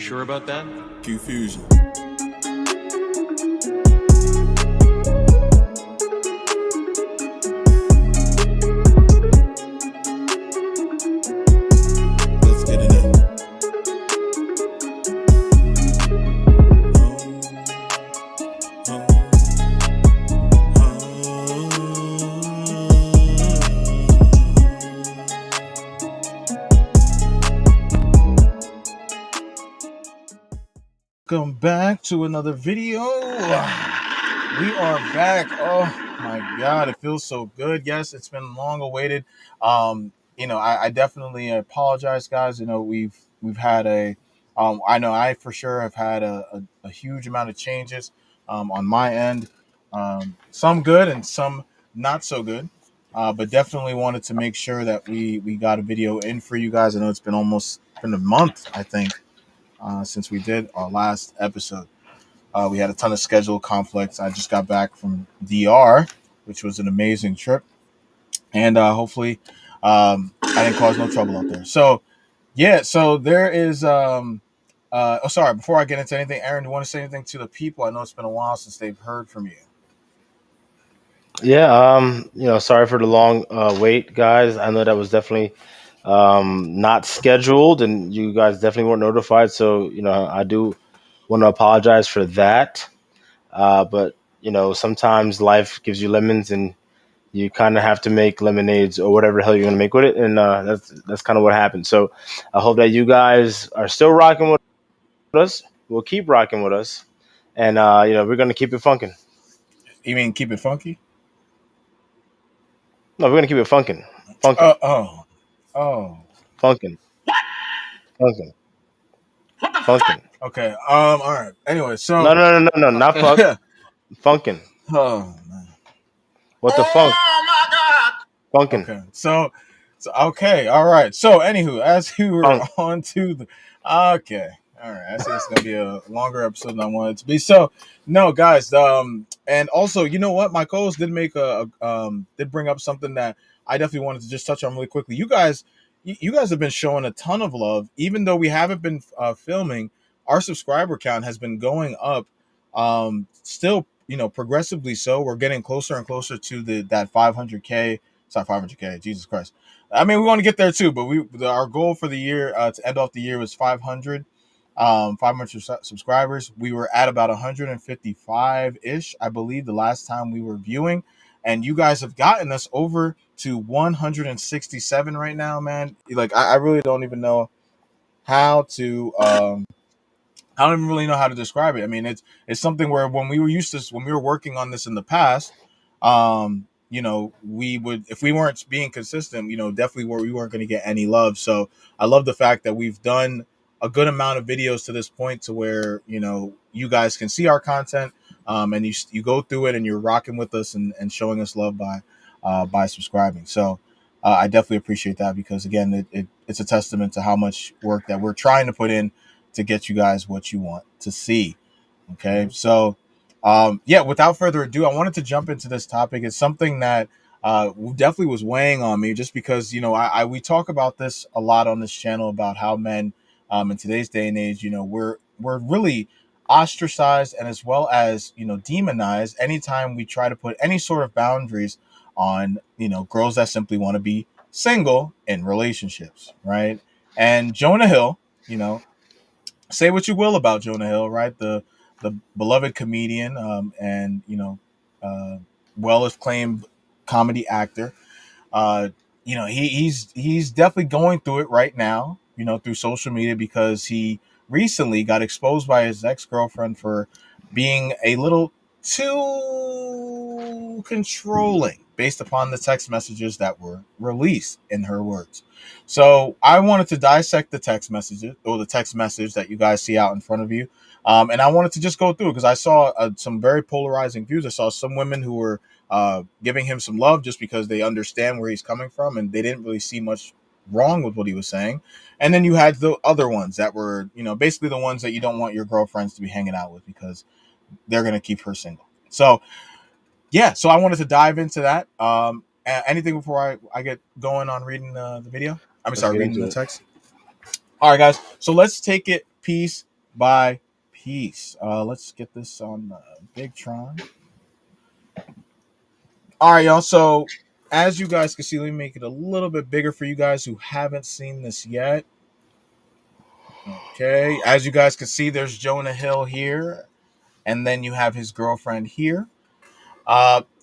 sure about that? QFusion. Let's get it in. Welcome back to another video. We are back. Oh my god, it feels so good. Yes, it's been long awaited. I definitely apologize, guys. We've had I know I for sure have had a huge amount of changes on my end. Some good and some not so good. But definitely wanted to make sure that we got a video in for you guys. I know it's been a month, I think, since we did our last episode. We had a ton of schedule conflicts. I just got back from DR, which was an amazing trip, and hopefully, I didn't cause no trouble out there. So, yeah. So there is. Sorry. Before I get into anything, Aaron, do you want to say anything to the people? I know it's been a while since they've heard from you. Yeah, sorry for the long wait, guys. I know that was definitely not scheduled, and you guys definitely weren't notified. So, I do want to apologize for that. But sometimes life gives you lemons, and you kind of have to make lemonades or whatever the hell you're gonna make with it, and that's kind of what happened. So, I hope that you guys are still rocking with us. We'll keep rocking with us, and we're gonna keep it funkin'. You mean keep it funky? No, we're gonna keep it funkin', Uh, funkin', oh, oh. funkin', funkin'. Funkin'. Okay. All right. Anyway, No, so. no, no, no, no, not fuck. Funkin'. Oh man. What the funk? Funkin'. Okay. So okay. All right. So anywho, as we were Funk. on to the. Okay. All right. I see it's gonna be a longer episode than I wanted it to be. So no, guys. And also, you know what? My co-host did did bring up something that I definitely wanted to just touch on really quickly. You guys have been showing a ton of love, even though we haven't been filming. Our subscriber count has been going up. Still, progressively so. We're getting closer and closer to that 500K. Sorry, 500K. Jesus Christ. I mean, we want to get there too, but our goal for the year to end off the year was 500. 500 subscribers. We were at about 155 ish, I believe, the last time we were viewing, and you guys have gotten us over to 167 right now, man. Like, I really don't even know how to. I don't even really know how to describe it. I mean, it's something where when we were working on this in the past, we would, if we weren't being consistent, definitely we weren't going to get any love. So I love the fact that we've done a good amount of videos to this point to where, you guys can see our content, and you go through it and you're rocking with us and showing us love by subscribing. So I definitely appreciate that because again, it's a testament to how much work that we're trying to put in to get you guys what you want to see. Okay. So, without further ado, I wanted to jump into this topic. It's something that definitely was weighing on me just because, we talk about this a lot on this channel about how men in today's day and age, we're really ostracized and as well as, demonized anytime we try to put any sort of boundaries on, girls that simply want to be single in relationships. Right. And Jonah Hill, say what you will about Jonah Hill, right? The beloved comedian, and well acclaimed comedy actor. He's definitely going through it right now. Through social media because he recently got exposed by his ex girlfriend for being a little too controlling based upon the text messages that were released, in her words. So I wanted to dissect the text messages or the text message that you guys see out in front of you. And I wanted to just go through because I saw some very polarizing views. I saw some women who were giving him some love just because they understand where he's coming from and they didn't really see much wrong with what he was saying. And then you had the other ones that were, basically the ones that you don't want your girlfriends to be hanging out with because they're going to keep her single. So, yeah, so I wanted to dive into that. Anything before I get going on reading the video? Let's get Reading into the it. text. All right, guys. So let's take it piece by piece. Let's get this on Big Tron. All right, y'all. So as you guys can see, let me make it a little bit bigger for you guys who haven't seen this yet. Okay, as you guys can see, there's Jonah Hill here, and then you have his girlfriend here.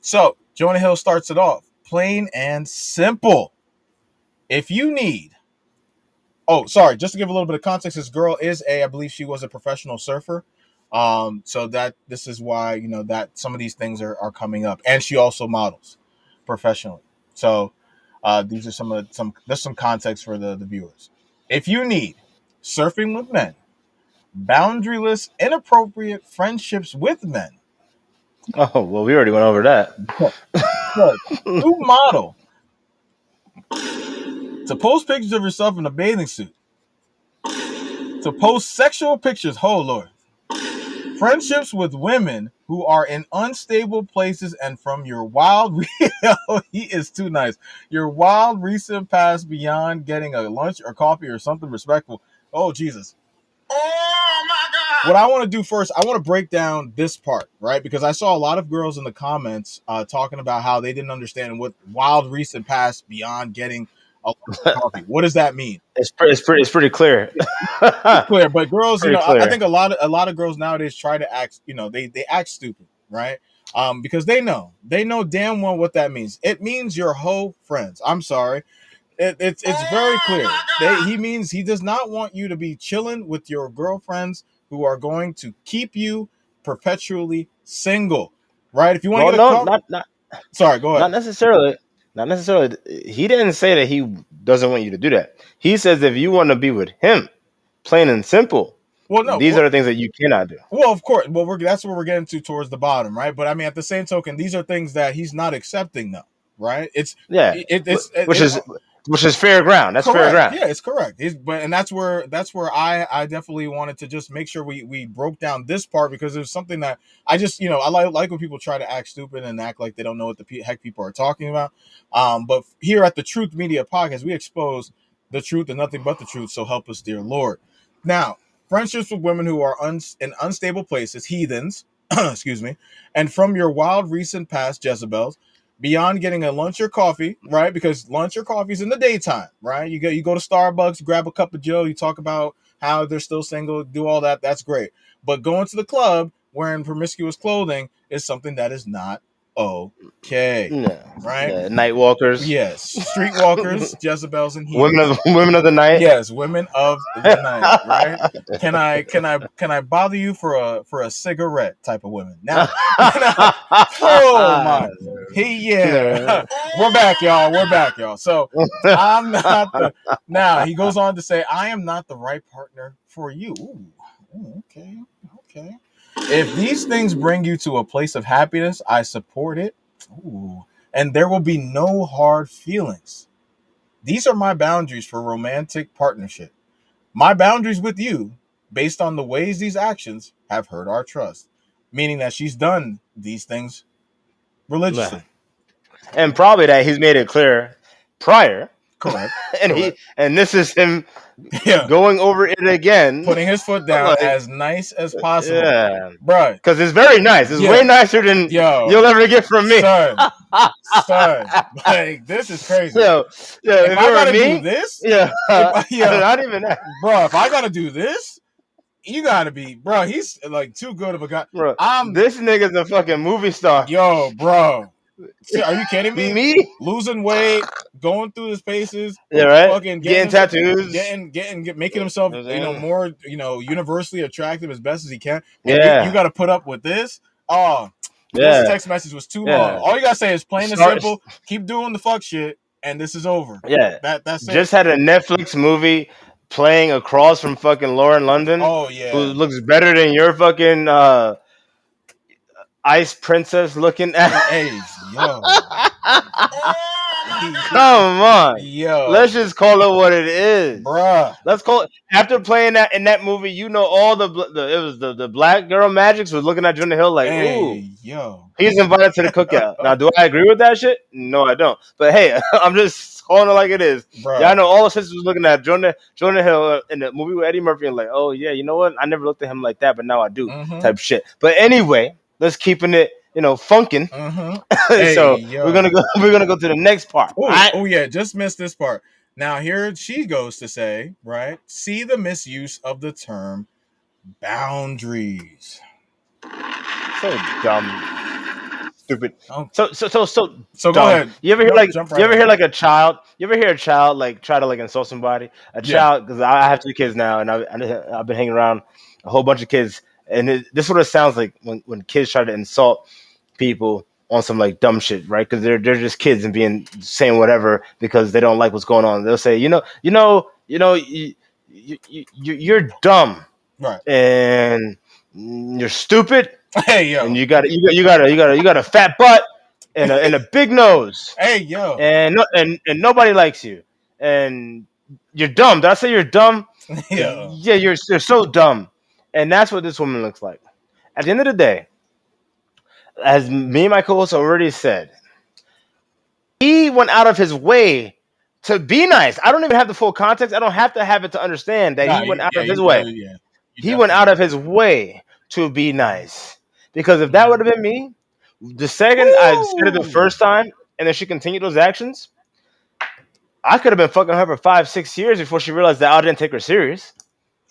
So Jonah Hill starts it off plain and simple. If you need, oh, sorry, just to give a little bit of context, this girl is I believe she was a professional surfer. So that this is why that some of these things are coming up, and she also models professionally. So these are there's some context for the viewers. If you need surfing with men, boundaryless, inappropriate friendships with men, Oh well, we already went over that. to model, to post pictures of yourself in a bathing suit, to post sexual pictures, oh Lord, friendships with women who are in unstable places, and from your wild he is too nice, your wild recent past beyond getting a lunch or coffee or something respectful. Oh Jesus. Oh my God. What I want to do first, I want to break down this part, right? Because I saw a lot of girls in the comments talking about how they didn't understand what wild recent past beyond getting a coffee. What does that mean? It's pretty clear. Clear, but girls, Pretty I clear. think a lot of girls nowadays try to act, they act stupid, right? Because they know damn well what that means. It means your whole friends. I'm sorry. It's very clear. He means he does not want you to be chilling with your girlfriends who are going to keep you perpetually single, right? If you want to Well, get a no, call, sorry, go not ahead. necessarily. Not necessarily. He didn't say that he doesn't want you to do that. He says if you want to be with him, plain and simple, Well, no, these are the things that you cannot do. well, of course. Well, that's what we're getting to towards the bottom, right? But I mean, at the same token, these are things that he's not accepting, though, right? Yeah, which it is which is fair ground. That's fair correct. ground. Yeah, it's correct. And that's where I definitely wanted to just make sure we broke down this part, because there's something that I just I like when people try to act stupid and act like they don't know what the heck people are talking about. But here at the Truth Media Podcast, we expose the truth and nothing but the truth. So help us, dear Lord. Now, friendships with women who are in unstable places, heathens, excuse me, and from your wild recent past, Jezebels, beyond getting a lunch or coffee, right? Because lunch or coffee is in the daytime, right? You go to Starbucks, grab a cup of Joe, you talk about how they're still single, do all that. That's great. But going to the club wearing promiscuous clothing is something that is not okay, Yeah, right? yeah. Night walkers, Yes, streetwalkers, Jezebels, and women heathens. of women of the night. Yes, women of the night, right? Can I bother you for a cigarette type of women? Now, oh my, yeah. We're back, y'all. We're back, y'all. So I'm not the now he goes on to say, I am not the right partner for you. Ooh, okay, okay. If these things bring you to a place of happiness, I support it. Ooh. And there will be no hard feelings. These are my boundaries for romantic partnership. My boundaries with you, based on the ways these actions have hurt our trust. Meaning that she's done these things Yeah. religiously. And probably that he's made it clear prior, Correct. and Correct. this is him Yeah. going over it again. Putting his foot down Like, as nice as possible. yeah, Bruh. because it's very nice. It's way Yeah. nicer than you'll Yo. ever get from me. Son. Son. Like, this is crazy. Yo, yo, If if it I were gotta do me, this, yeah, if I, not even that, bro, if I gotta do this, you gotta be, bro. He's like too good of a guy. bro. I'm, This nigga's a fucking movie star. yo, bro. Are you kidding me? Me, Losing weight, going through his paces, yeah, right. fucking getting Getting himself, tattoos. making You himself, know what I'm saying? more, universally attractive as best as he can. And you Yeah, got to put up with this. Oh, this yeah, text message was too long. yeah. All you gotta say is plain and Start, simple. Keep doing the fuck shit, and this is over. yeah. That's it. Just had a Netflix movie playing across from fucking Lauren London, Oh who yeah. looks better than your fucking ice princess looking at. Hey, yo. Come on. Let's Yo, just call it what it is. bruh. Let's call it after playing that in that movie. You know, all it was the black girl magics was looking at Jonah Hill like, ooh, Hey, yo. he's invited to the cookout. Now, do I agree with that shit? No, I don't. But hey, I'm just calling it like it is. Y'all Bruh. know all the sisters was looking at Jonah Hill in the movie with Eddie Murphy and like, oh yeah, you know what? I never looked at him like that, but now I do. Mm-hmm. Type shit. But anyway, let's keeping it, funking. Mm-hmm. Hey, So we're yo. gonna go. We're gonna go to the next part. All Oh, right. oh yeah, just missed this part. Now here she goes to say, right? See the misuse of the term boundaries. So dumb, stupid. Oh, So so go dumb. ahead. You ever hear Jump like jump you right ever in. hear like a child? You ever hear a child like try to like insult somebody? A Yeah. child because I have 2 kids now, and I've been hanging around a whole bunch of kids, and this is what it sounds like when kids try to insult people on some like dumb shit, right? Because they're just kids and being saying whatever because they don't like what's going on. They'll say, you're dumb Right. and you're stupid Hey and yo. you got a fat butt and a big nose Hey yo. and and nobody likes you and you're dumb. Did I say you're dumb? Yo. Yeah, you're so dumb, and that's what this woman looks like. At the end of the day, as me and my co-host already said, he went out of his way to be nice. I don't even have the full context. I don't have to have it to understand that he Nah, went out yeah, of his you way. definitely yeah. You He went definitely out did. of his way to be nice. Because if that would Mm-hmm. have been me, the second I said it the Ooh. first time and then she continued those actions, I could have been fucking her for 5, 6 years before she realized that I didn't take her serious.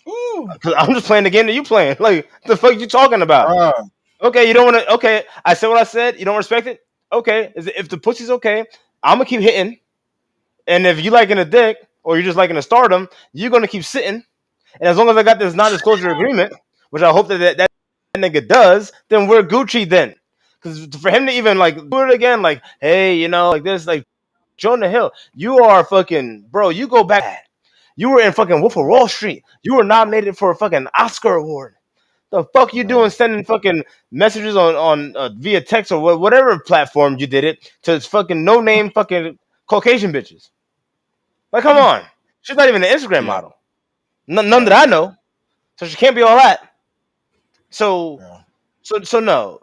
Ooh. Because I'm just playing the game that you playing. Like, the fuck you talking about? Bruh. Okay, you don't want to. Okay, I said what I said. You don't respect it. Okay, if the pussy's okay, I'm gonna keep hitting. And if you liking a dick or you're just liking a stardom, you're gonna keep sitting. And as long as I got this non-disclosure agreement, which I hope that nigga does, then we're Gucci then. Because for him to even like do it again, like, hey, like this, like Jonah Hill, you are fucking bro. You go back. You were in fucking Wolf of Wall Street. You were nominated for a fucking Oscar award. The fuck you doing Bruh. sending fucking messages on via text or whatever platform you did it to fucking no name fucking Caucasian bitches? Like, come on, she's not even an Instagram Yeah. model. None that Right. I know. So she can't be all that. So Yeah. so no.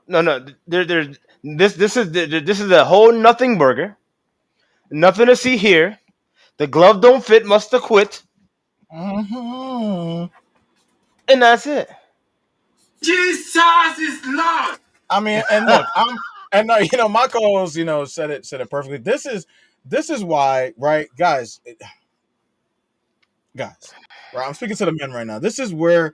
This is a whole nothing burger. Nothing to see here. The glove don't fit. Must have quit. Mm-hmm. And that's it. Jesus is Lord. I mean, and look, my co-host, said it perfectly. This is why, right, guys, right. I'm speaking to the men right now. This is where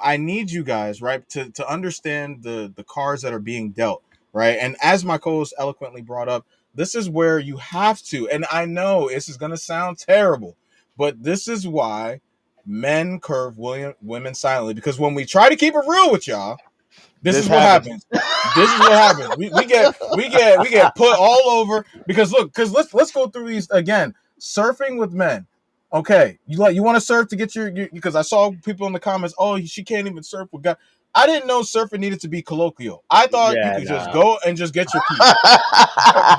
I need you guys, right, to understand the cards that are being dealt, right. And as my co-host eloquently brought up, this is where you have to. And I know this is gonna sound terrible, but this is why men curve women silently, because when we try to keep it real with y'all, this This is what happens. happens. This is what happens. We get put all over, because look, because let's go through these again. Surfing with men. Okay, you want to surf to get your, because I saw people in the comments. Oh, she can't even surf with guys. I didn't know surfing needed to be colloquial. I thought you Yeah, could just no. go and just get your peace.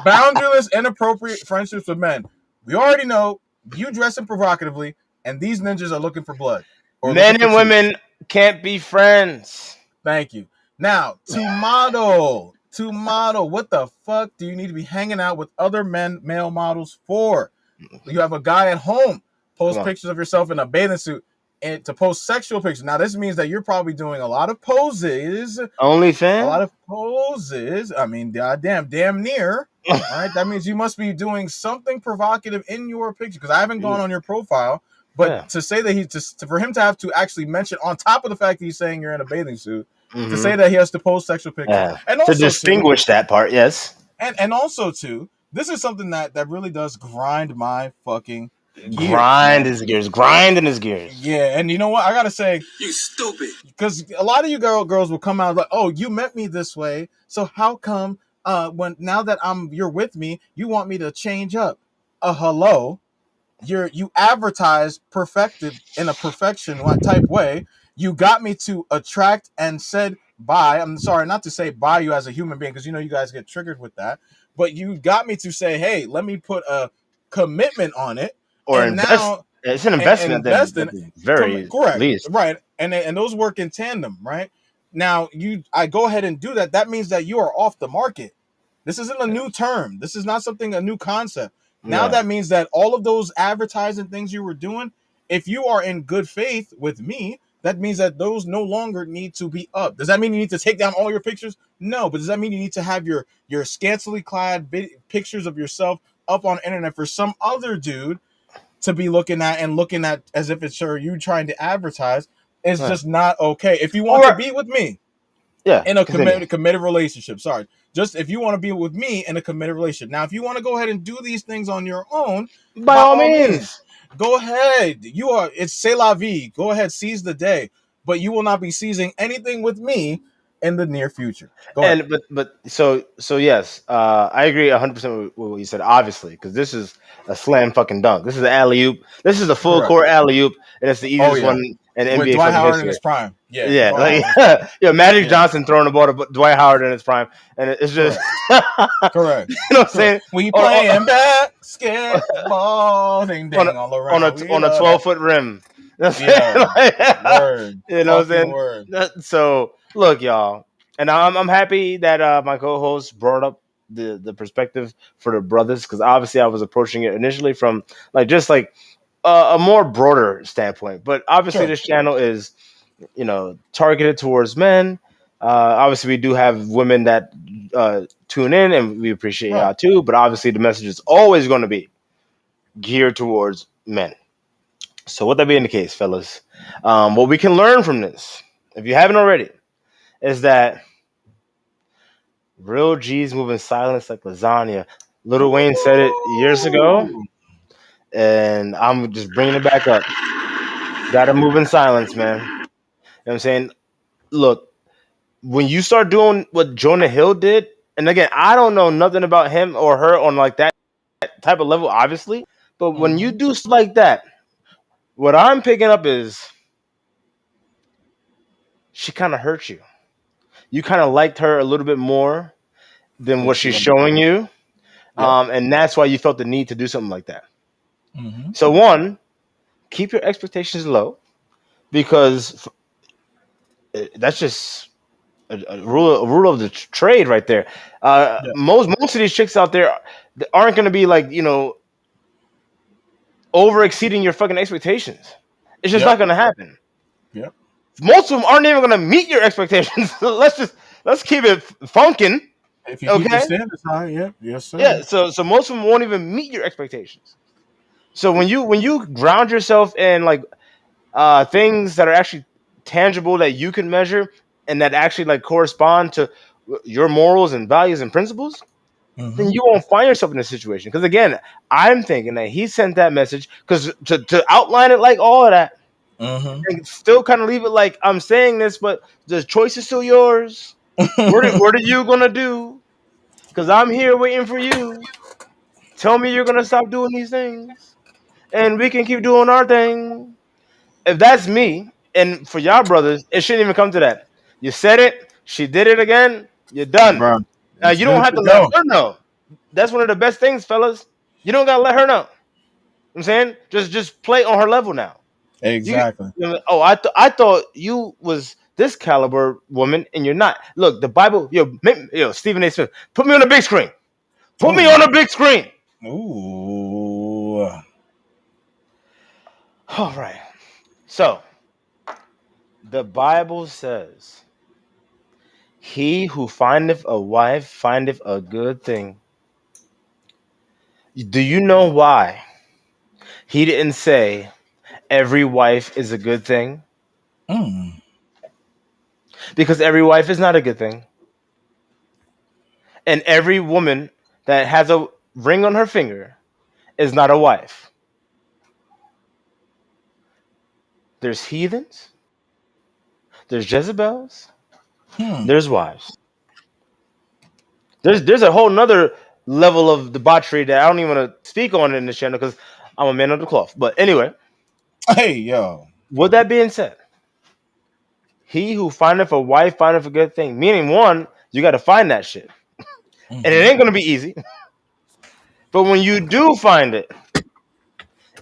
Boundaryless, inappropriate friendships with men. We already know you dressing provocatively, and these ninjas are looking for blood or looking Men for and cheeks. women can't be friends. Thank you. Now, to model, what the fuck do you need to be hanging out with other male models for? You have a guy at home Come post on. pictures of yourself in a bathing suit and to post sexual pictures. Now, this means that you're probably doing a lot of poses, Only a fan? lot of poses. I mean, goddamn, damn near. All right, that means you must be doing something provocative in your picture, because I haven't gone on your profile. But Yeah. to say that for him to have to actually mention, on top of the fact that he's saying you're in a bathing suit, to Hmm. say that he has to post sexual pictures, Yeah. and To also too, distinguish that part, yes. this is something that really does grind my fucking gears, Grind man. his gears. Grinding his gears. Yeah, and you know what? I gotta say, You stupid. because a lot of you girls will come out like, "Oh, you met me this way, so how come when now that you're with me, you want me to change up?" Hello, you advertise perfected in a perfection type way. You got me to attract and said bye. I'm sorry, not to say bye you as a human being, because you guys get triggered with that. but you got me to say, hey, let me put a commitment on it, Or and invest. now It's an and investment invest at in the very correct, least. right, and those work in tandem, right? Now I go ahead and do that. That means that you are off the market. This isn't a new term. This is not something a new concept. Now Yeah. that means that all of those advertising things you were doing, if you are in good faith with me, that means that those no longer need to be up. Does that mean you need to take down all your pictures? No, but does that mean you need to have your scantily clad pictures of yourself up on the internet for some other dude to be looking at and looking at as if it's sure you trying to advertise? It's Yeah. just not okay. If you want to Or be with me yeah. in a Continue. committed relationship, sorry, just if you want to be with me in a committed relationship. Now, if you want to go ahead and do these things on your own, By by all all means, means. go ahead. You are it's c'est la vie. Go ahead, seize the day, but you will not be seizing anything with me in the near future. Go ahead. And but so yes, I agree 100% with what you said. Obviously, because this is a slam fucking dunk. This is an alley oop. This is a full Correct. court alley oop, and it's the Oh easiest yeah, one in with NBA Dwight fucking Howard in history. his prime. Yeah, Yeah, Dwight like Howard in his prime. Magic Yeah, Johnson throwing the ball to Dwight Howard in his prime, and it's just correct. you Correct. know what I'm Correct. saying. We On, playing basketball, ding on a ding all around. We on a love that. 12-foot rim. You know what I'm Yeah. saying? Like, Word. you know what I'm Fucking saying? word. So look, y'all, and I'm happy that my co-host brought up the perspective for the brothers, because obviously I was approaching it initially from like just like a more broader standpoint, but obviously Sure. this channel is targeted towards men. Obviously, we do have women that tune in, and we appreciate Right. y'all too. But obviously, the message is always going to be geared towards men. So, with that being the case, fellas, what we can learn from this, if you haven't already, is that real G's move in silence like lasagna. Little Wayne said it years ago, Ooh. and I'm just bringing it back up. Got to move in silence, man. You know what I'm saying? Look, when you start doing what Jonah Hill did, and again, I don't know nothing about him or her on like that type of level, obviously. But when you Mm-hmm. do stuff like that, what I'm picking up is she kind of hurt you. You kind of liked her a little bit more than Than what she she's wanted. showing you, Yep. and that's why you felt the need to do something like that. Mm-hmm. So one, keep your expectations low, because that's just a rule of the trade right there. Yep. Most of these chicks out there aren't going to be like over exceeding your fucking expectations. It's just Yep. not going to happen. Yep. Most of them aren't even going to meet your expectations. Let's keep it funkin', If you keep the okay? standards high, yep. Yes, Yeah. sir. So most of them won't even meet your expectations. So when you ground yourself in like things that are actually tangible that you can measure and that actually like correspond to your morals and values and principles, then Mm-hmm. you won't find yourself in a situation. Because again, I'm thinking that he sent that message because to outline it like all of that Mm-hmm. and still kind of leave it like I'm saying this, but the choice is still yours. What are you gonna do? Because I'm here waiting for you. Tell me you're gonna stop doing these things, and we can keep doing our thing. If that's me, and for y'all brothers, it shouldn't even come to that. You said it. She did it again. You're done. Bro, it's You don't good have to to let go. her know. That's one of the best things, fellas. You don't gotta let her know. I'm saying just play on her level now. You, Exactly. oh, I thought you was this caliber woman, and you're not. Look, the Bible, Stephen A. Smith, put me on the big screen. Put me Oh. on the big screen. Ooh. All right. So the Bible says, "He who findeth a wife findeth a good thing." Do you know why he didn't say every wife is a good thing? Mm. Because every wife is not a good thing, and every woman that has a ring on her finger is not a wife. There's heathens, there's Jezebels, Hmm. there's wives. There's a whole nother level of debauchery that I don't even want to speak on in this channel because I'm a man of the cloth. But anyway, Hey, yo. with that being said, he who findeth a wife findeth a good thing. Meaning, one, you got to find that shit. and it Mm-hmm. ain't gonna be easy. But when you do find it,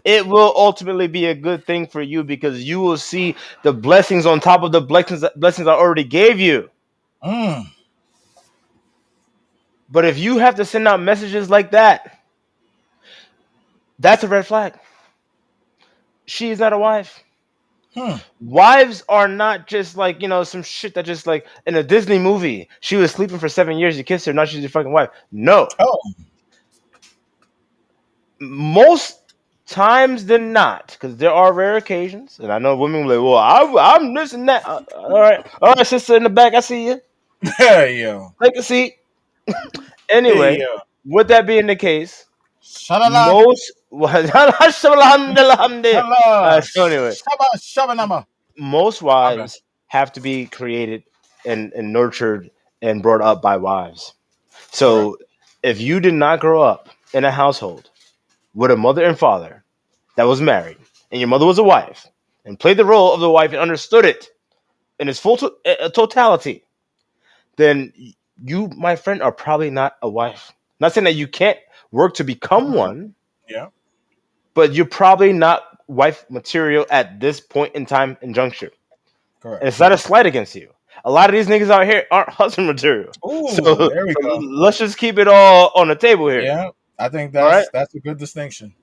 it will ultimately be a good thing for you because you will see the blessings on top of the blessings I already gave you. Mm. But if you have to send out messages like that, that's a red flag. She is not a wife. Hmm. Wives are not just like, some shit that just like in a Disney movie. She was sleeping for 7 years, you kissed her, now she's your fucking wife. No. Oh. Most times than not, because there are rare occasions, and I know women will be like, well, I'm this and that. All right, sister in the back, I see you. Hey yo. Take a seat. Hey Anyway, yo. with that being the case, Shalala. most Shala. so anyway, Shaba. Shabanama. most My bad. wives have to be created and nurtured and brought up by wives. Correct. So if you did not grow up in a household with a mother and father that was married, and your mother was a wife, and played the role of the wife and understood it in its totality, then you, my friend, are probably not a wife. Not saying that you can't work to become Mm-hmm. one, Yeah. but you're probably not wife material at this point in time and juncture. And Correct. it's not a slight against you. A lot of these niggas out here aren't husband material. So, Ooh, so there we go. let's just keep it all on the table here. Yeah. I think All right. that's a good distinction.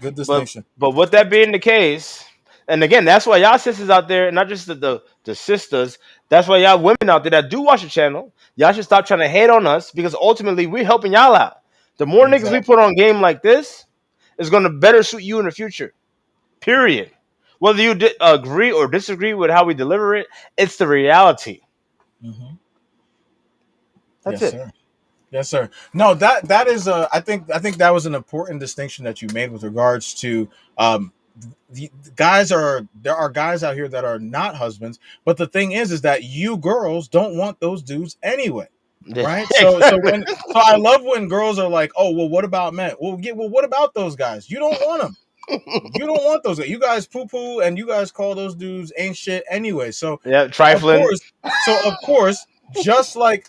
Good But distinction. but with that being the case, and again, that's why y'all sisters out there, not just the sisters, that's why y'all women out there that do watch the channel, y'all should stop trying to hate on us because ultimately we're helping y'all out. The more niggas we Exactly. put on game like this is gonna better suit you in the future. Period. Whether you agree or disagree with how we deliver it, it's the reality. Hmm. That's Yes, it. sir. Yes, sir. No, that is I think that was an important distinction that you made with regards to um the guys are there are guys out here that are not husbands, but the thing is that you girls don't want those dudes anyway. Right? Exactly. So I love when girls are like, "Oh, well what about men?" Well what about those guys? You don't want them. You don't want those guys. You guys poo poo and you guys call those dudes ain't shit anyway. Yeah, Of trifling. course, of course, just like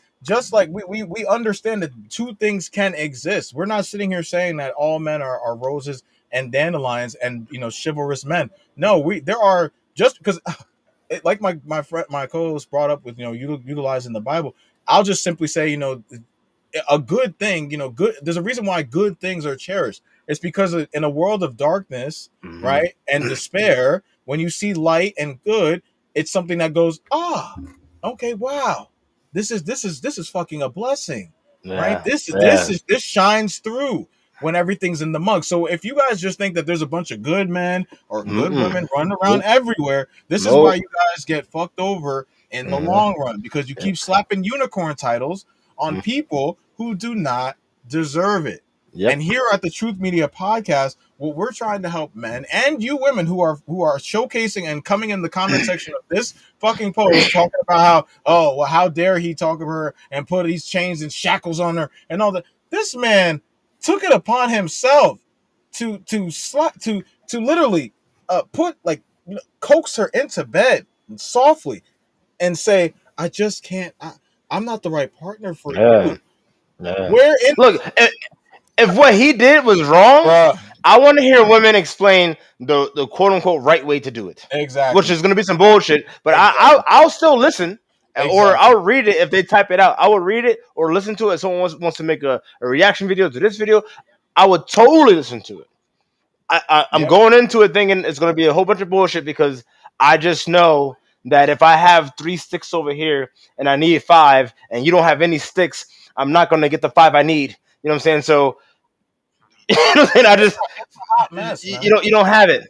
we understand that two things can exist. We're not sitting here saying that all men are roses and dandelions and chivalrous men. No, we there are just because like my friend my co-host brought up with utilizing the Bible. I'll just simply say a good thing, good. There's a reason why good things are cherished. It's because in a world of darkness, Hmm. right, and despair, when you see light and good, it's something that goes, okay, wow, this is fucking a blessing, right? Yeah, This yeah. is this shines through when everything's in the mug. So if you guys just think that there's a bunch of good men or good Mm-mm. women running around Nope. everywhere, this is why Nope. you guys get fucked over in the Hmm. long run because you Yep. keep slapping unicorn titles on Mm. people who do not deserve it. And Yep. here at the Truth Media podcast, what we're trying to help men and you women who are showcasing and coming in the comment section of this fucking post talking about how, oh well, how dare he talk of her and put these chains and shackles on her and all that. This man took it upon himself to literally put like coax her into bed softly and say, I just can't. I'm not the right partner for Yeah. you. Yeah. Where in, Look, if what he did was wrong, bruh? I want to hear women explain the quote unquote right way to do it, which Exactly, is going to be some bullshit. But exactly, I'll still listen, or exactly. I'll read it if they type it out. I will read it or listen to it. If someone wants to make a reaction video to this video, I would totally listen to it. I'm Yep. going into it thinking it's going to be a whole bunch of bullshit because I just know that if I have 3 sticks over here and I need five, and you don't have any sticks, I'm not going to get the five I need. You know what I'm saying? So you know what I'm saying? I It's just a hot mess, man. you don't have it.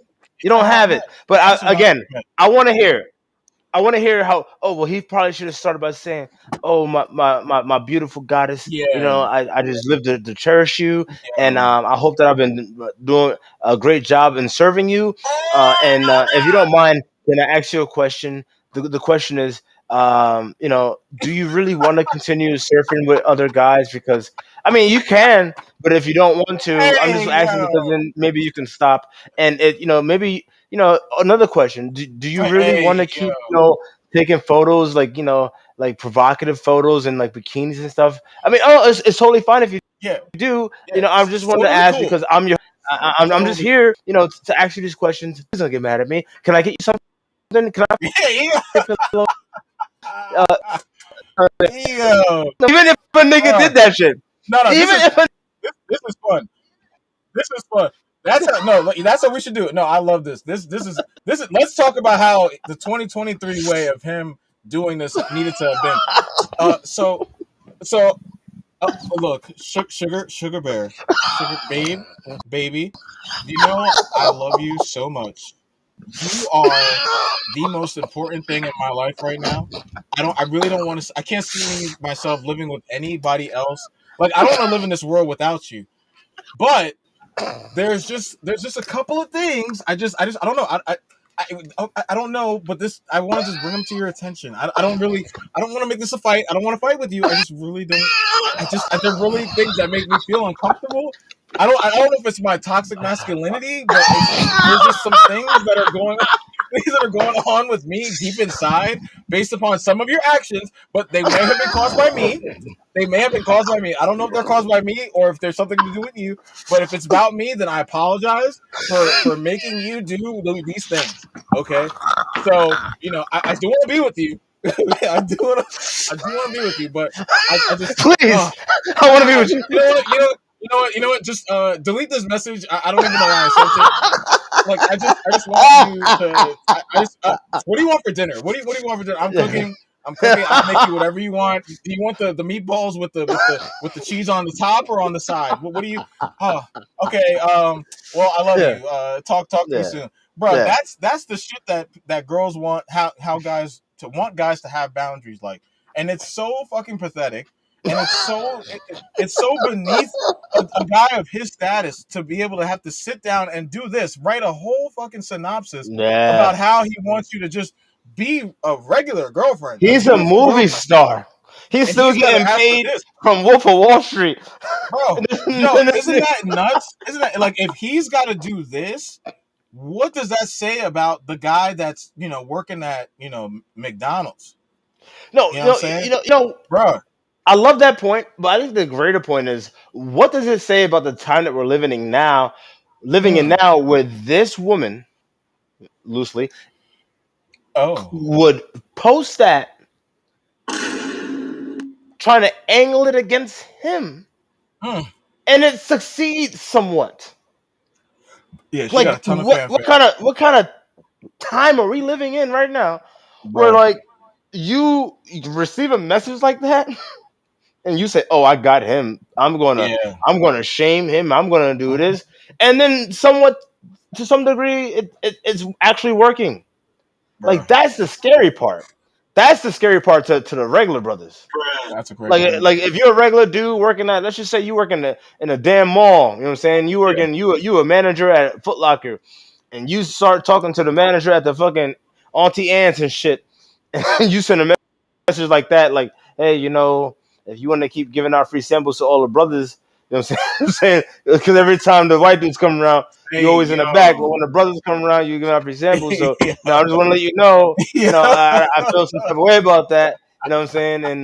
You It's a don't hot have mess. it. But It's an again, argument. I want to hear. I want to hear how. Oh well, he probably should have started by saying, "Oh my beautiful goddess, Yeah. I just live to cherish you, and Yo. I hope that I've been doing a great job in serving you. And if you don't mind, can I ask you a question? The question is, do you really want to continue surfing with other guys? Because I mean, you can, but if you don't want to, I'm just Hey, asking because yo. then maybe you can stop. And maybe another question: do you really Hey, want to keep yo. taking photos, like like provocative photos and like bikinis and stuff. I mean, oh, it's totally fine if you Yeah, do. yeah, I just it's wanted to totally ask cool. because I'm your. I'm just Totally here, to ask you these questions. Please don't get mad at me. Can I get you something? Can I cool. Yeah, pay for uh, yeah. even if a nigga Uh, did that shit? no, no, Even if a, this is fun. This is fun. That's how no. That's what we should do. No, I love this. This is. Let's talk about how the 2023 way of him doing this needed to have been. So so look, sugar bear, sugar baby. You know I love you so much. You are the most important thing in my life right now. I really don't want to. I can't see myself living with anybody else. Like I don't want to live in this world without you. But there's just a couple of things. I don't know. I don't know, but this I want to just bring them to your attention. I don't really I don't want to make this a fight. I don't want to fight with you. I just really don't. They're really things that make me feel uncomfortable. I don't know if it's my toxic masculinity, but it's just there's just some things that are going things that are going on with me deep inside based upon some of your actions, but they may have been caused by me. They may have been caused by me. I don't know if they're caused by me or if there's something to do with you. But if it's about me, then I apologize for making you do these things. Okay, so I do want to be with you. I do want to be with you, but I just please, I want to be with you. you know what you know what just delete this message. I don't even know why I sent it. Like I just want you to. I just. What do you want for dinner? What do you want for dinner? I'm Yeah. cooking. I'm cooking. I'll make you whatever you want. Do you want the meatballs with the cheese on the top or on the side? What do you? Oh, okay. Well, I love Yeah. you. Talk to you Yeah. soon, bro. Yeah. That's the shit that girls want. How guys to want guys to have boundaries like, and it's so fucking pathetic, and it's so beneath a guy of his status to be able to have to sit down and do this, write a whole fucking synopsis about Yeah. how he wants you to just be a regular girlfriend, a He's a dutiful movie girlfriend, star. He's and still he's got to getting ask for paid this, from Wolf of Wall Street. bro. Yo, isn't that nuts? Isn't that like if he's got to do this? What does that say about the guy that's working at McDonald's? No, You know what I'm saying, bro? I love that point, but I think the greater point is what does it say about the time that we're living in Mm. now, where this woman, loosely, Oh, would post that, trying to angle it against him, mm. and it succeeds somewhat. Yeah, she got a Like ton of what? fanfare, What kind of time are we living in right now, where bro. like you receive a message like that, and you say, "Oh, I got him. Yeah, I'm gonna shame him. I'm gonna do this," and then somewhat to some degree, it's actually working. bro. Like that's the scary part. That's the scary part to the regular brothers. That's a great point. Like if you're a regular dude working at, let's just say you work in a damn mall, you know what I'm saying? Yeah, You a manager at Foot Locker, and you start talking to the manager at the fucking Auntie Anne's and shit, and you send a message like that, like, hey, if you want to keep giving out free samples to all the brothers, you know what I'm saying? Because every time the white dudes come around, you hey, always in the back, but yo, when the brothers come around, you give out free samples. So, yo, I just want to let you know, yo. I feel some type of way about that. You know what I'm saying? And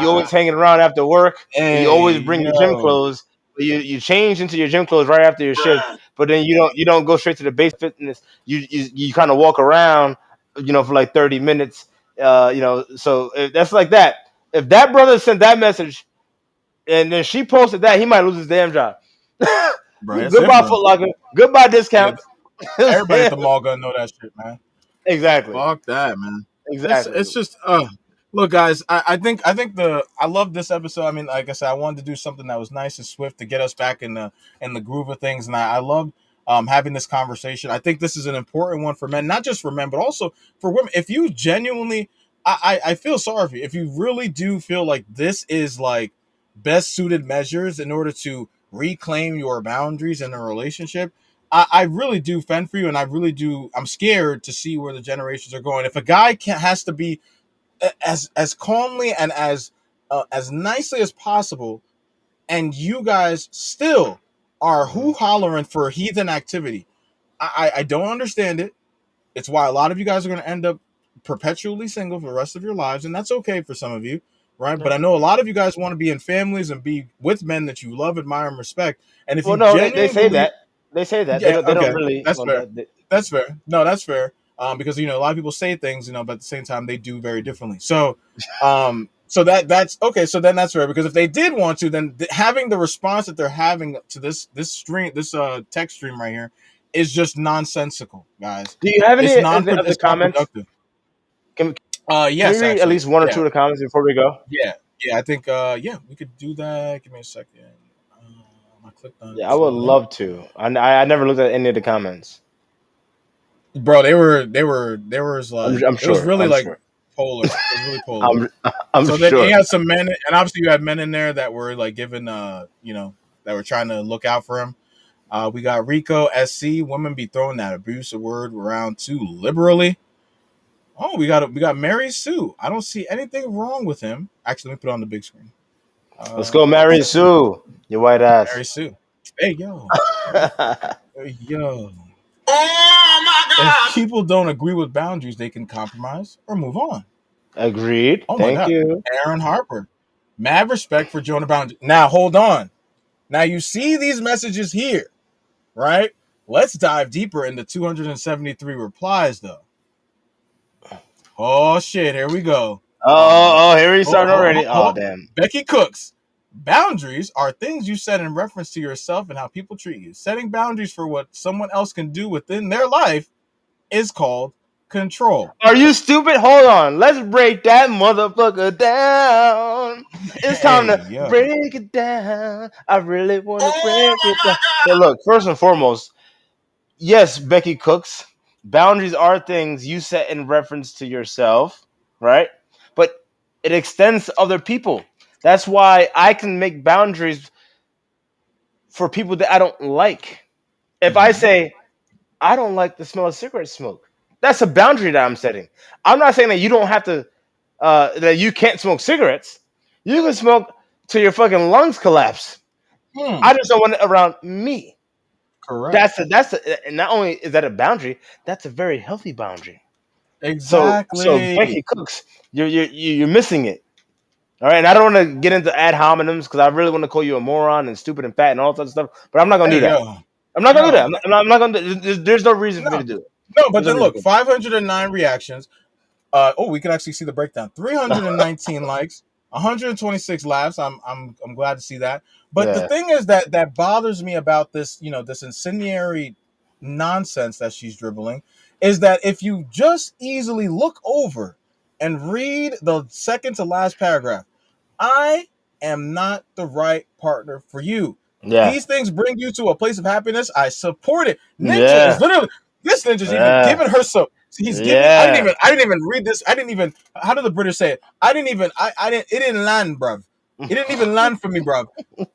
you always hanging around after work, and you always Hey, bring your gym yo, clothes. You change into your gym clothes right after your shift, but then you don't go straight to the base fitness. You kind of walk around, for like 30 minutes. So if that's like that. If that brother sent that message and then she posted that, he might lose his damn job. bro, that's it Goodbye, for him. Foot Locker. Goodbye, Yeah, discounts. everybody at the mall gonna know that shit, man. Exactly. Fuck that, man. It's Exactly. just look, guys. I think I love this episode. I mean, like I said, I wanted to do something that was nice and swift to get us back in the groove of things, and I love having this conversation. I think this is an important one for men, not just for men, but also for women. If you genuinely, I feel sorry for you. If you really do feel like this is like best suited measures in order to reclaim your boundaries in a relationship, I really do fend for you, and I really do. I'm scared to see where the generations are going. If a guy has to be as calmly and as nicely as possible, and you guys still are Mhm. who hollering for heathen activity, I don't understand it. It's why a lot of you guys are going to end up perpetually single for the rest of your lives, and that's okay for some of you, right? But Yeah. I know a lot of you guys want to be in families and be with men that you love, admire, and respect. And if Well, you no, they genuinely say believe, that. They say that. yeah, They don't okay, really. that's Well, fair. That's fair. No, that's fair. Because a lot of people say things, but at the same time they do very differently. So, so that's okay. So then that's fair because if they did want to, then having the response that they're having to this stream, this text stream right here, is just nonsensical, guys. do you have any It's non of the it's comments? non-productive. Can Can we Yes, read at actually, least one or yeah, two of the comments before we go? yeah, yeah. I think yeah, we could do that. Give me a second. I clicked on it Yeah, I would too. love to. I never looked at any of the comments. Bro, there was like I'm it was sure. really I'm like sure. polar. It was really polar. I'm I'm So then he sure. had some men, and obviously you had men in there that were like given, that were trying to look out for him. We got Rico SC. Women be throwing that abusive word around too liberally. Oh, we got Mary Sue. I don't see anything wrong with him. Actually, let me put it on the big screen. Let's go, Let's Mary see. Sue. Your white ass. Mary Sue. Hey yo, hey yo. Oh my God. If people don't agree with boundaries, they can compromise or move on. Agreed. Oh my Thank God. you. Aaron Harper. Mad respect for Jonah Boundaries. Now, hold on. Now, you see these messages here, right? Let's dive deeper into 273 replies, though. Oh, shit. Here we go. Here he's starting already. Oh, Hold. damn. Becky Cooks. Boundaries are things you set in reference to yourself and how people treat you. Setting boundaries for what someone else can do within their life is called control. Are you stupid? Hold on. Let's break that motherfucker down. It's time Hey, to yo. break it down. I really want to Oh break it down. my So, look, first and foremost, yes, Becky Cooks, boundaries are things you set in reference to yourself, right? But it extends to other people. That's why I can make boundaries for people that I don't like. If I God. say, I don't like the smell of cigarette smoke, that's a boundary that I'm setting. I'm not saying that you don't have to, that you can't smoke cigarettes. You can smoke till your fucking lungs collapse. I Hmm. just don't want it around me. Correct. And not only is that a boundary, that's a very healthy boundary. So Exactly. Becky Cooks, you're missing it. All right, and I don't want to get into ad hominems because I really want to call you a moron and stupid and fat and all that stuff. But I'm not gonna Hey, do that. yo. I'm not gonna do that. No, I'm not gonna. There's no reason for me no, to do it. no. But There's no then reason look, for 509 reactions. We can actually see the breakdown. 319 likes, 126 laughs. I'm glad to see that. But the Yeah, thing is that bothers me about this, this incendiary nonsense that she's dribbling, is that if you just easily look over and read the second to last paragraph, I am not the right partner for you. yeah, These things bring you to a place of happiness. I support it. Ninja is yeah, literally this ninja's even yeah, giving her some. He's giving. yeah. I didn't even read this. I didn't even. How do the British say it? I didn't even. I didn't. It didn't land, bruv. It didn't even land for me, bruv.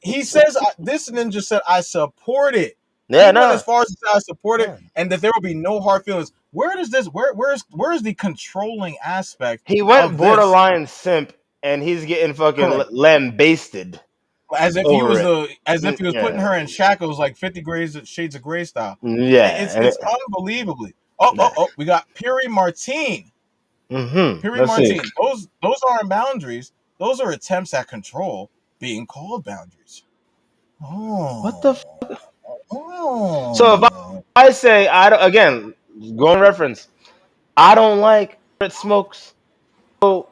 He says this ninja said I support it. He Yeah, went as no. far as to say I support it, Yeah. and that there will be no hard feelings. Where does this? Where's the controlling aspect He went of this? borderline simp, and he's getting fucking Correct. lambasted over it. As if he was putting Yeah, her in shackles like 50 grays shades of gray style. yeah, It's and it's unbelievably. Oh, yeah. we got Piri Martine. Piri Let's see. Martine. Those aren't boundaries. Those are attempts at control being called boundaries. What the? Oh. So if Oh. I say I don't, again, going reference, I don't like cigarette smokes. So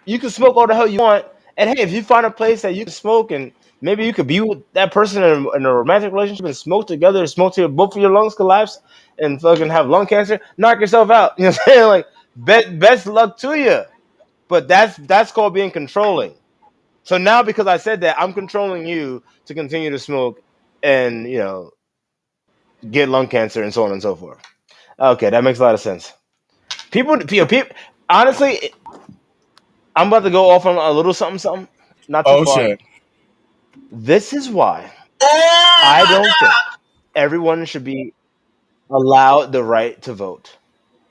you can smoke all the hell you want. And hey, if you find a place that you can smoke, and maybe you could be with that person in a romantic relationship and smoke together, smoke till both of your lungs collapse and fucking have lung cancer, knock yourself out. You know what I'm saying? Like, best luck to you. But that's called being controlling. So now because I said that, I'm controlling you to continue to smoke and get lung cancer and so on and so forth. Okay, that makes a lot of sense. People, honestly, I'm about to go off on a little something, something, not too Oh far. shit. This is why Oh I my don't think God. everyone should be allowed the right to vote.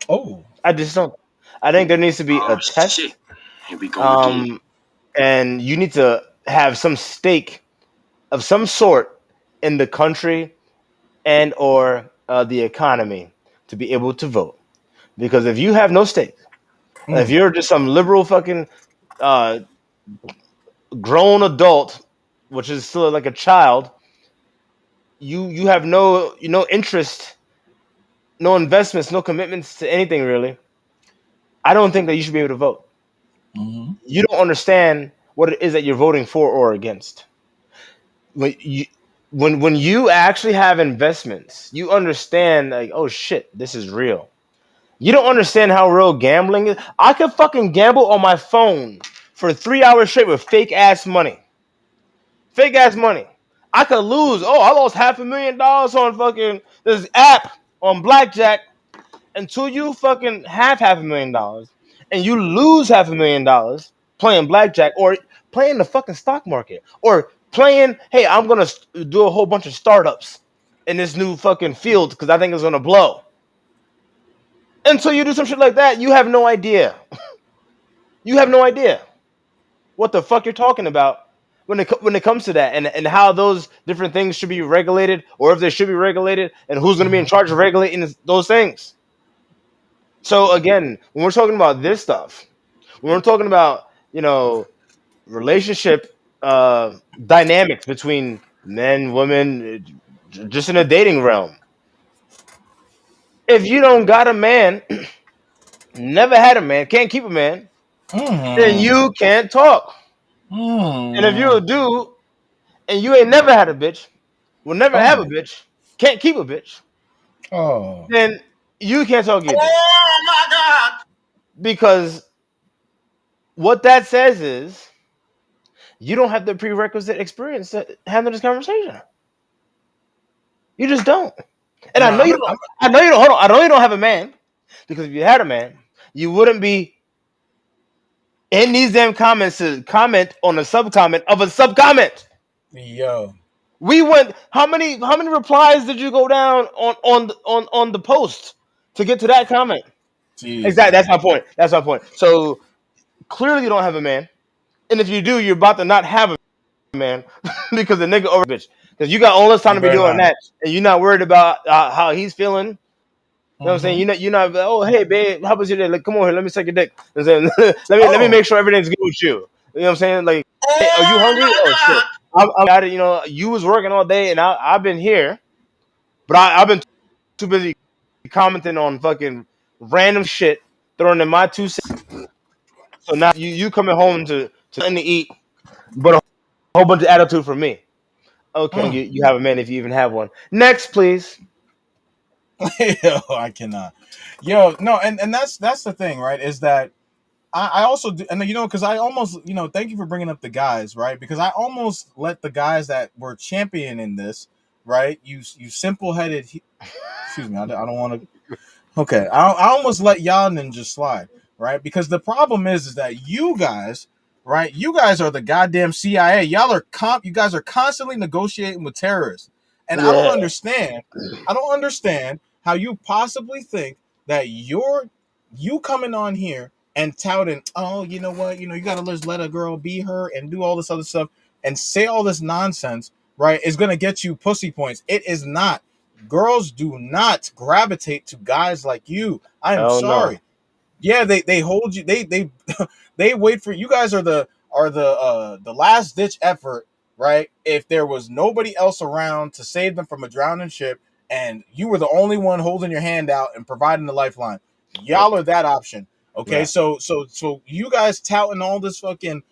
Oh. I just don't. I think there needs to be a Oh shit. test, Here we go again. um, and you need to have some stake of some sort in the country and or the economy to be able to vote. Because if you have no stake, if Mm, you're just some liberal fucking uh, grown adult, which is still like a child, you have no interest, no investments, no commitments to anything really. I don't think that you should be able to vote. mm, You don't understand what it is that you're voting for or against. When you when you actually have investments, you understand like, oh shit, this is real. You don't understand how real gambling is. I could fucking gamble on my phone for 3 hours straight with fake ass money. Fake ass money. I could lose. Oh, I lost $500,000 on fucking this app on blackjack until you fucking have $500,000 and you lose $500,000 playing blackjack or playing the fucking stock market or playing, hey, I'm gonna do a whole bunch of startups in this new fucking field because I think it's gonna blow. Until you do some shit like that, you have no idea. You have no idea what the fuck you're talking about when it comes to that and how those different things should be regulated or if they should be regulated and who's going to be in mm, charge of regulating those things. So again, when we're talking about this stuff, when we're talking about relationship dynamics between men, women, just in a dating realm, if you don't got a man, never had a man, can't keep a man, then mm, you can't talk. And if you're mm. a dude and you ain't never had a bitch, will never have a Oh, bitch, can't keep a bitch, oh, then you can't talk either. oh my God. Because what that says is you don't have the prerequisite experience to handle this conversation. You just don't. And You I know, know you don't. I know you don't. Hold on. I know you don't have a man because if you had a man, you wouldn't be in these damn comments to comment on a sub comment of a sub comment. yo, We went. How many replies did you go down on the post to get to that comment? Exactly. Jesus, That's my point. That's my point. So clearly you don't have a man, and if you do, you're about to not have a man because the nigga over bitch. Because you got all this time you to be better doing not. that, and you're not worried about how he's feeling. You know what I'm saying? Mm-hmm. You're not. Oh, hey, babe, how was your day? Like, come on here, let me suck your dick. You know what I'm saying? let me Oh, make sure everything's good with you. You know what I'm saying? Like, hey, are you oh hungry? my Oh shit, God. I'm got it. You was working all day, and I've been here, but I've been too busy commenting on fucking random shit, throwing in my 2 cents. So now you coming home to nothing to eat, but a whole bunch of attitude from me. Okay, Mm. you have a man if you even have one. Next, please. Yo, I cannot. Yo, no, and that's the thing, right? Is that I also do, and because I almost, thank you for bringing up the guys, right? Because I almost let the guys that were championing this, right? You simple headed. Excuse me, I don't want to. Okay, I almost let y'all ninjas slide, right? Because the problem is that you guys, right? You guys are the goddamn CIA. You guys are constantly negotiating with terrorists, and I don't Yeah. understand. I don't understand how you possibly think that you coming on here and touting, oh, you know what, you gotta just let a girl be her and do all this other stuff and say all this nonsense, right? Is gonna get you pussy points. It is not. Girls do not gravitate to guys like you. I am Hell no. sorry. Yeah, they hold you. They they wait for you guys are the last ditch effort, right? If there was nobody else around to save them from a drowning ship, and you were the only one holding your hand out and providing the lifeline, Yep. y'all are that option. Okay, Yeah. so you guys touting all this fucking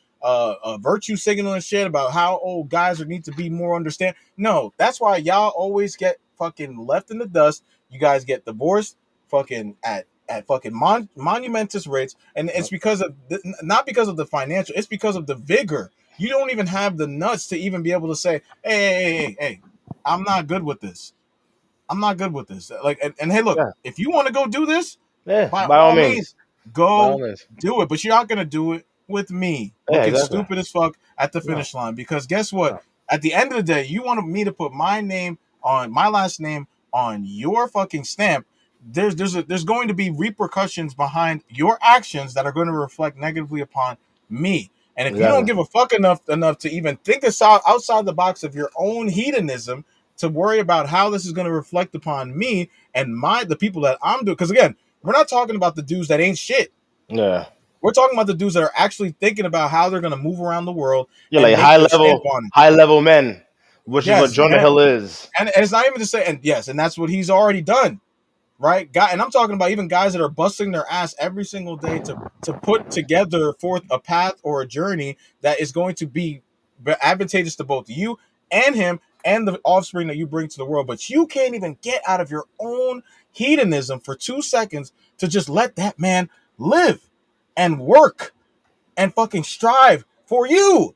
virtue signaling shit about how old guys need to be more understand. No, that's why y'all always get fucking left in the dust. You guys get divorced fucking at fucking monumentous rates, and it's Yep. because of not because of the financial, it's because of the vigor. You don't even have the nuts to even be able to say, hey, I'm not good with this. I'm not good with this. Like, and hey, look, Yeah. if you want to go do this, Yeah. by By all all means, means. By all go means. do it. But you're not gonna do it with me Yeah. looking Exactly. stupid as fuck at the No. finish line. Because guess what? No. At the end of the day, you wanted me to put my name on my last name on your fucking stamp. There's going to be repercussions behind your actions that are going to reflect negatively upon me. And if you don't Exactly. give a fuck enough to even think outside the box of your own hedonism to worry about how this is going to reflect upon me and the people that I'm doing, because again, We're not talking about the dudes that ain't shit. Yeah. We're talking about the dudes that are actually thinking about how they're going to move around the world Yeah, and like make their stamp on it. high level men, which is what Yes, Jonah man. Hill is. And it's not even to say, and yes, and that's what he's already done, right? Guy, and I'm talking about even guys that are busting their ass every single day to put together forth a path or a journey that is going to be advantageous to both you and him and the offspring that you bring to the world. But you can't even get out of your own hedonism for 2 seconds to just let that man live and work and fucking strive for you.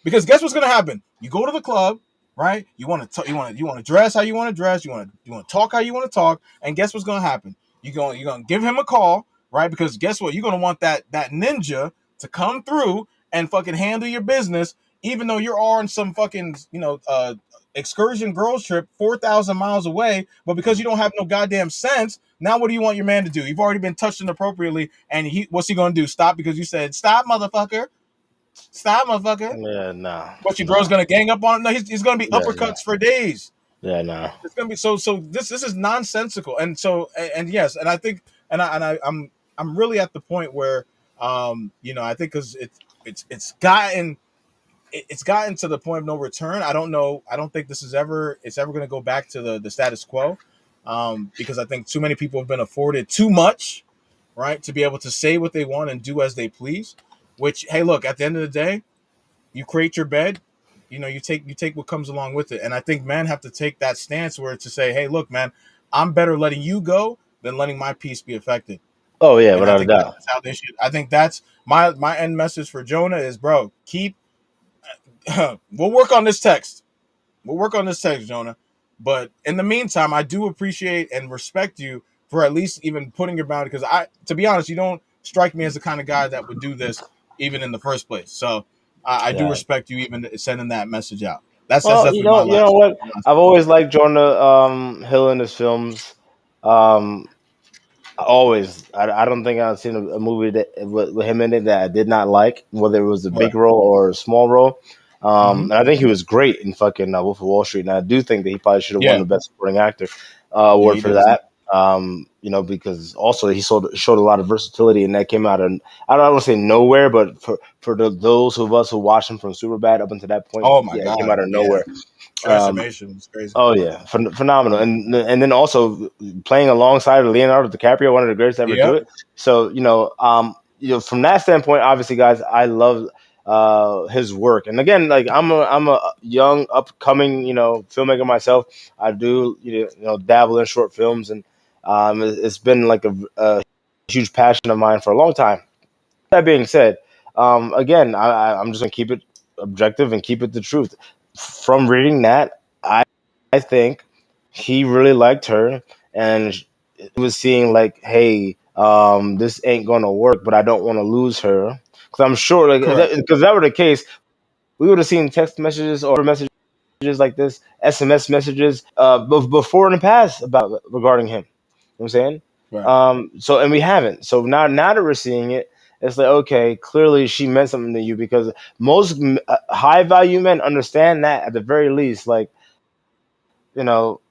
Because guess what's gonna happen? You go to the club, right? You want to dress how you want to dress. You want to talk how you want to talk. And guess what's gonna happen? You're gonna give him a call, right? Because guess what? You're gonna want that ninja to come through and fucking handle your business, even though you're on some fucking excursion girls trip 4,000 miles away. But because you don't have no goddamn sense, now what do you want your man to do? You've already been touched inappropriately, and what's he gonna do? Stop because you said stop, motherfucker. Stop, motherfucker. Yeah, nah, What your girl's nah. gonna gang up on? No, he's gonna be Yeah, nah. uppercuts for days. Yeah, nah. It's gonna be so. This is nonsensical, and so and yes, and I think I'm really at the point where I think because it's gotten to the point of no return. I don't know. I don't think it's ever gonna go back to the status quo, because I think too many people have been afforded too much, right, to be able to say what they want and do as they please. Which, hey, look, at the end of the day, you create your bed, you take what comes along with it. And I think men have to take that stance where to say, hey, look, man, I'm better letting you go than letting my peace be affected. Oh yeah, And I without a think doubt. that's how they should. I think that's my end message for Jonah is, bro, keep we'll work on this text. We'll work on this text, Jonah. But in the meantime, I do appreciate and respect you for at least even putting your boundary, because to be honest, you don't strike me as the kind of guy that would do this even in the first place. So I do Yeah. respect you even sending that message out. That's Well, definitely my you know last. what? My last I've thing. always liked Jonah Hill in his films. Um, Always. I don't think I've seen a movie that with him in it that I did not like, whether it was a Right. big role or a small role. Mm-hmm. And I think he was great in fucking Wolf of Wall Street, and I do think that he probably should have won Yeah. the Best Supporting Actor Yeah. award He for does. that. Because also he showed a lot of versatility, and that came out of I don't want to say nowhere, but for those of us who watched him from Superbad up until that point, Oh my yeah, it came God. out of Yeah. nowhere. Um, Transformation was crazy. Oh yeah, phenomenal, and then also playing alongside Leonardo DiCaprio, one of the greatest to ever do Yep. it. So from that standpoint, obviously, guys, I love his work. And again, like I'm a young upcoming filmmaker myself. I do dabble in short films, and it's been like a huge passion of mine for a long time. That being said, again, I'm just gonna keep it objective and keep it the truth. From reading that, I think he really liked her, and he was seeing like, hey, this ain't gonna work, but I don't want to lose her because I'm sure, like, Correct. because that were the case, we would have seen text messages or messages like this, SMS messages, before in the past about regarding him. You know what I'm saying? Right. So and we haven't. So now that we're seeing it, it's like, okay, clearly she meant something to you because most high value men understand that at the very least. Like, you know,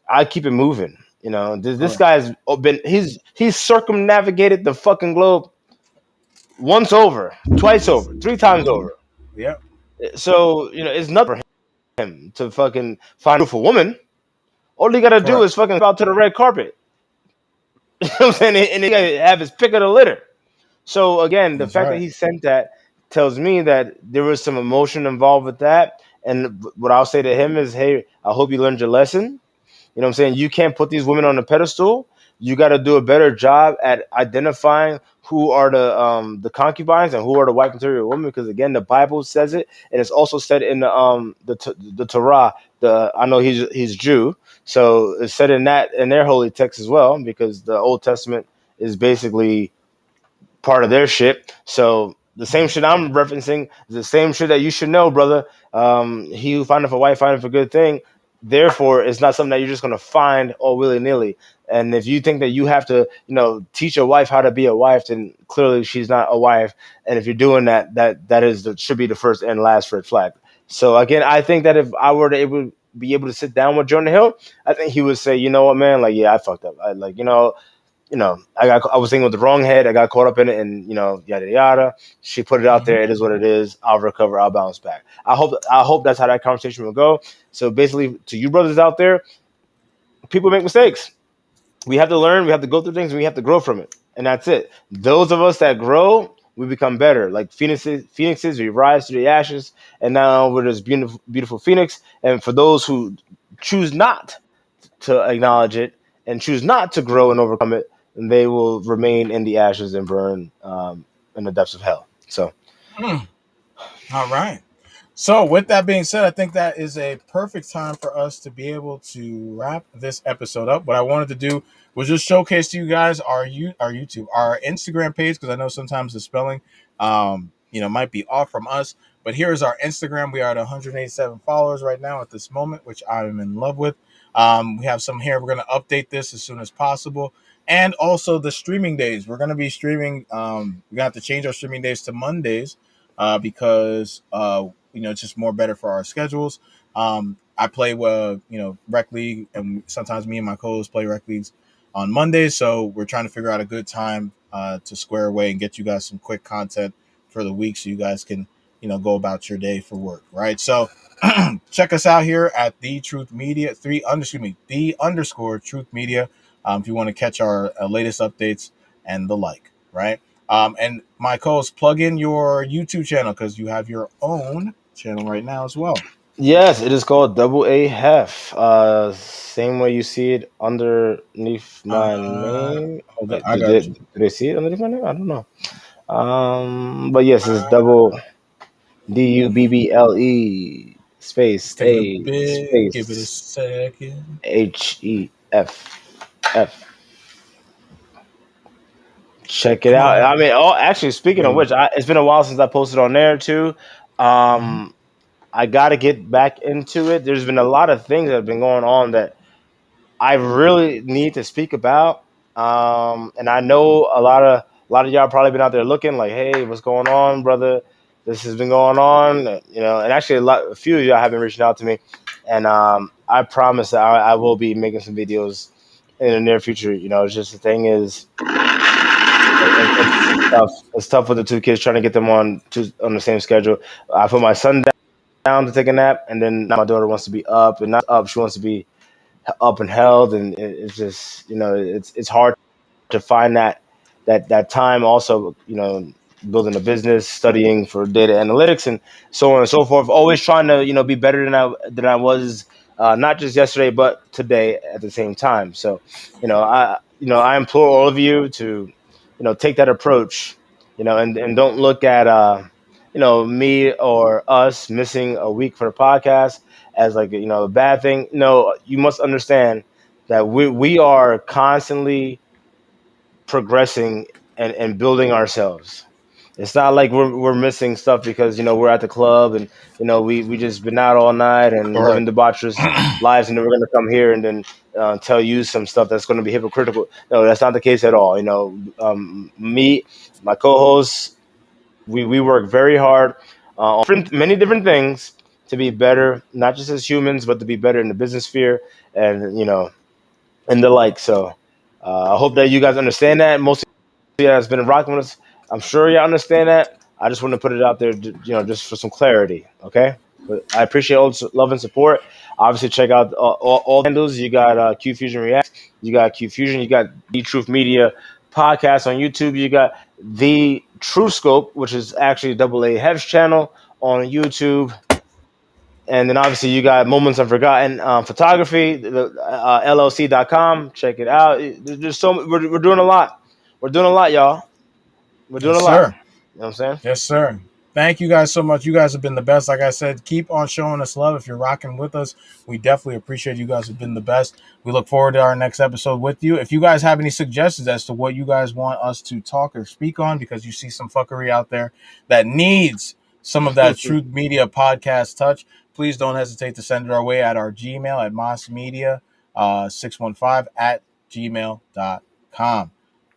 I keep it moving. This Correct. guy's been he's circumnavigated the fucking globe once over, twice over, three times over. Yep. So it's nothing for him to fucking find a beautiful woman. All he gotta do Correct. is fucking out to the red carpet. You know what I'm saying? And he gotta have his pick of the litter. So again, the That's fact that right. he sent that tells me that there was some emotion involved with that. And what I'll say to him is, hey, I hope you learned your lesson. You know what I'm saying? You can't put these women on a pedestal. You got to do a better job at identifying who are the concubines and who are the wife material women, because again, the Bible says it, and it's also said in the Torah. I know he's Jew, so it's said in their holy text as well, because the Old Testament is basically part of their shit. So the same shit I'm referencing is the same shit that you should know, brother. He who findeth a wife findeth a good thing. Therefore, it's not something that you're just gonna find all willy nilly. And if you think that you have to, teach a wife how to be a wife, then clearly she's not a wife. And if you're doing that, should be the first and last red flag. So again, I think that if I were to be able to sit down with Jonah Hill, I think he would say, you know what, man, like, yeah, I fucked up. I like, I was thinking with the wrong head. I got caught up in it, and yada yada. She put it out Hmm. there. It is what it is. I'll recover. I'll bounce back. I hope that's how that conversation will go. So basically, to you brothers out there, people make mistakes. We have to learn. We have to go through things. And we have to grow from it, and that's it. Those of us that grow, we become better. Like phoenixes, we rise to the ashes, and now we're this beautiful, beautiful phoenix. And for those who choose not to acknowledge it and choose not to grow and overcome it, and they will remain in the ashes and burn in the depths of hell. So, Mm. All right. So, with that being said, I think that is a perfect time for us to be able to wrap this episode up. What I wanted to do was just showcase to you guys our YouTube, our Instagram page, because I know sometimes the spelling, might be off from us. But here is our Instagram. We are at 187 followers right now at this moment, which I am in love with. We have some here. We're going to update this as soon as possible. And also the streaming days. We're going to be streaming. We're going to have to change our streaming days to Mondays because it's just more better for our schedules. I play rec league, and sometimes me and my co-hosts play rec leagues on Mondays. So we're trying to figure out a good time to square away and get you guys some quick content for the week, so you guys can go about your day for work, right? So check us out here at the Truth Media the underscore Truth Media if you want to catch our latest updates and the like, right? And my co-host, plug in your YouTube channel because you have your own channel right now as well. yes, it is called Double A Hef. Same way you see it underneath my name. Okay, I Did got you. they see it underneath my name? I don't know. But yes, it's double DUBBLE Let's space take it a A bit. Give it a space second. HEF. Check it Come out. on. I mean, actually, speaking of Wait. which, it's been a while since I posted on there too. Mm-hmm. Um, I got to get back into it. There's been a lot of things that have been going on that I really need to speak about. And I know a lot of y'all probably been out there looking like, hey, what's going on, brother? This has been going on, and actually a few of y'all have been reaching out to me, and I promise that I will be making some videos in the near future. It's just the thing is, it's tough. It's tough with the two kids trying to get them on the same schedule. I put my son down to take a nap, and then now my daughter wants to be up and not up. She wants to be up and held, and it's just it's hard to find that time. Also, building a business, studying for data analytics, and so on and so forth. Always trying to be better than I was, not just yesterday but today at the same time. So, I implore all of you to take that approach, and don't look at me or us missing a week for the podcast as like a bad thing. No, you must understand that we are constantly progressing and building ourselves. It's not like we're missing stuff because we're at the club and we just been out all night and All right. living debaucherous lives, and then we're gonna come here and then tell you some stuff that's going to be hypocritical. No, that's not the case at all. Me, my co-hosts, we work very hard on many different things to be better, not just as humans, but to be better in the business sphere and and the like. So I hope that you guys understand that. Most of you has been rocking with us. I'm sure you understand that. I just want to put it out there, just for some clarity. Okay. But I appreciate all the love and support. Obviously, check out all the handles. You got QFusion Reacts. You got QFusion. You got the Truth Media podcast on YouTube. You got the True Scope, which is actually Double A Hev's channel on YouTube. And then obviously you got Moments Unforgotten Photography, LLC.com. Check it out. There's we're doing a lot. We're doing a lot, y'all. We're doing Yes, a lot. sir. You know what I'm saying? Yes, sir. Thank you guys so much. You guys have been the best. Like I said, keep on showing us love. If you're rocking with us, we definitely appreciate you guys have been the best. We look forward to our next episode with you. If you guys have any suggestions as to what you guys want us to talk or speak on, because you see some fuckery out there that needs some of that Truth Media podcast touch, please don't hesitate to send it our way at our Gmail at mossmedia 615 at gmail.com.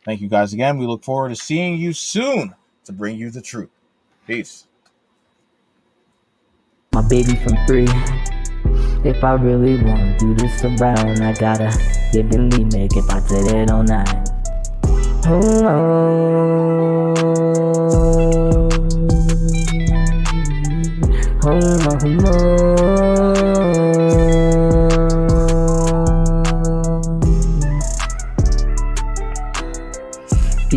Thank you guys again. We look forward to seeing you soon to bring you the truth. Peace. My baby from 3. If I really wanna do this around, I gotta give the limit if I said it on 9. Be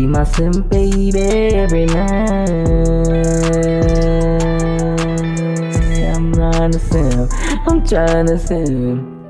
my sim, baby, every night. I'm trying to sim.